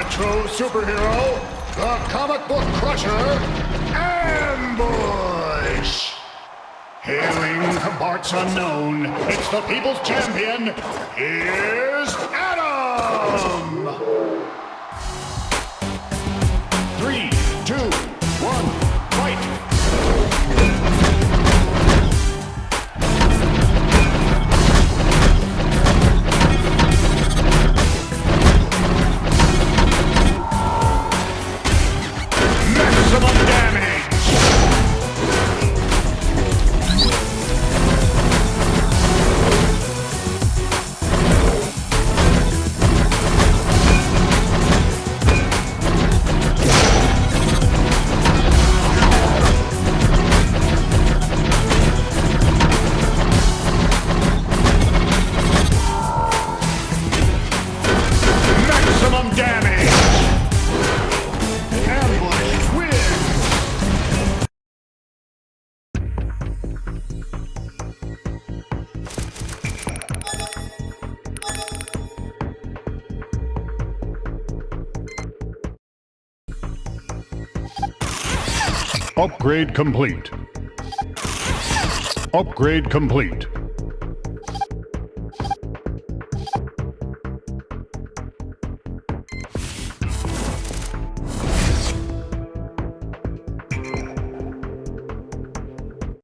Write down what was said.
Retro superhero, the comic book crusher, Ambush! Hailing from parts unknown, it's the people's champion, here's Adam! 3, 2, 1, fight! Maximum damage! Maximum damage! Ambush wins! Upgrade complete. Upgrade complete.